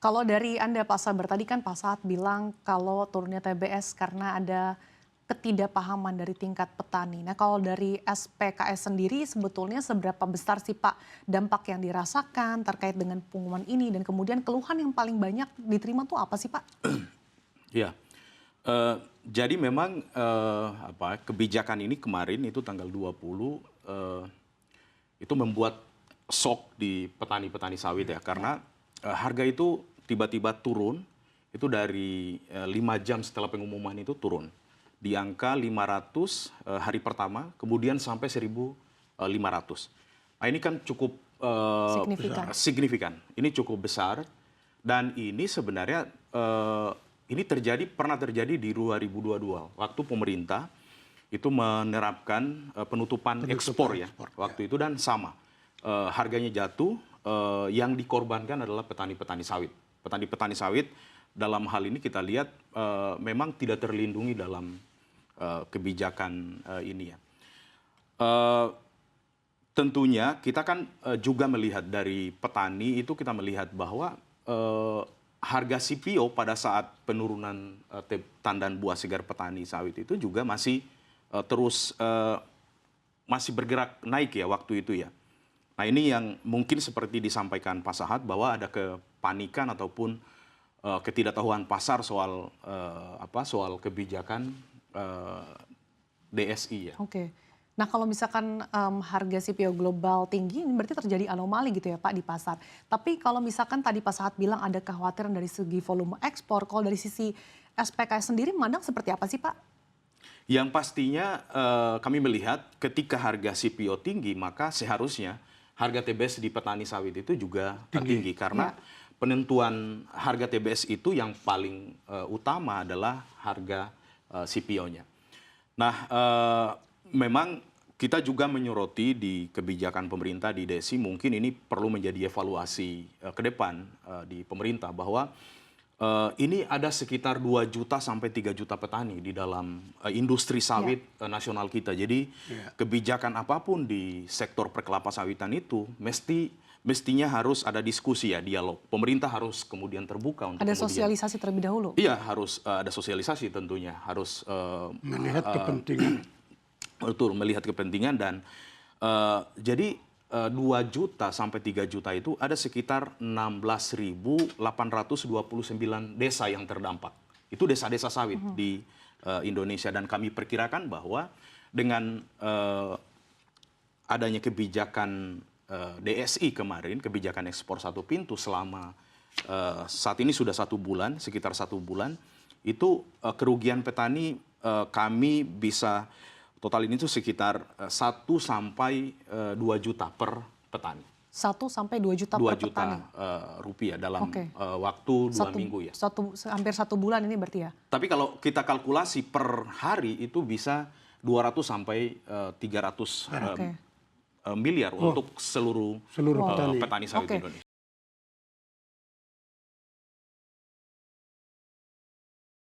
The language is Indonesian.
Kalau dari Anda Pak Sabar, tadi kan Pak Saat bilang kalau turunnya TBS karena ada ketidakpahaman dari tingkat petani. Nah kalau dari SPKS sendiri sebetulnya seberapa besar sih Pak dampak yang dirasakan terkait dengan pengumuman ini dan kemudian keluhan yang paling banyak diterima tuh apa sih Pak? Ya, jadi memang kebijakan ini kemarin itu tanggal 20 itu membuat shock di petani-petani sawit ya karena harga itu tiba-tiba turun itu dari 5 jam setelah pengumuman itu turun di angka 500 hari pertama kemudian sampai 1.500. Nah ini kan cukup signifikan. Ini cukup besar dan ini sebenarnya ini pernah terjadi di 2022 waktu pemerintah itu menerapkan penutupan ekspor ya waktu itu dan sama harganya jatuh yang dikorbankan adalah petani-petani sawit. Petani-petani sawit dalam hal ini kita lihat memang tidak terlindungi dalam kebijakan ini ya. Tentunya kita kan juga melihat dari petani itu kita melihat bahwa harga CPO pada saat penurunan tandan buah segar petani sawit itu juga masih masih bergerak naik ya waktu itu ya. Nah ini yang mungkin seperti disampaikan Pak Sahat bahwa ada kepanikan ataupun ketidaktahuan pasar soal soal kebijakan DSI ya. Oke. Nah kalau misalkan harga CPO global tinggi, ini berarti terjadi anomali gitu ya Pak di pasar. Tapi kalau misalkan tadi Pak Sahat bilang ada kekhawatiran dari segi volume ekspor, kalau dari sisi SPKS sendiri memandang seperti apa sih Pak? Yang pastinya kami melihat ketika harga CPO tinggi maka seharusnya harga TBS di petani sawit itu juga tinggi karena penentuan harga TBS itu yang paling utama adalah harga CPO-nya. Nah, memang kita juga menyoroti di kebijakan pemerintah di DSI mungkin ini perlu menjadi evaluasi ke depan di pemerintah bahwa ini ada sekitar 2 juta sampai 3 juta petani di dalam industri sawit nasional kita. Jadi kebijakan apapun di sektor perkelapa sawitan itu mestinya harus ada diskusi ya, dialog. Pemerintah harus kemudian terbuka untuk ada sosialisasi terlebih dahulu. Iya, harus ada sosialisasi tentunya, harus melihat kepentingan. Betul, melihat kepentingan dan jadi 2 juta sampai 3 juta itu ada sekitar 16.829 desa yang terdampak. Itu desa-desa sawit di Indonesia dan kami perkirakan bahwa dengan adanya kebijakan DSI kemarin, kebijakan ekspor satu pintu selama saat ini sudah 1 bulan, sekitar 1 bulan, itu kerugian petani kami bisa total ini tuh sekitar 1 sampai 2 juta per petani. 1 sampai 2 juta per petani? 2 juta rupiah dalam waktu 2 minggu ya. Hampir 1 bulan ini berarti ya? Tapi kalau kita kalkulasi per hari itu bisa 200 sampai 300 miliar untuk seluruh petani sawit di Indonesia.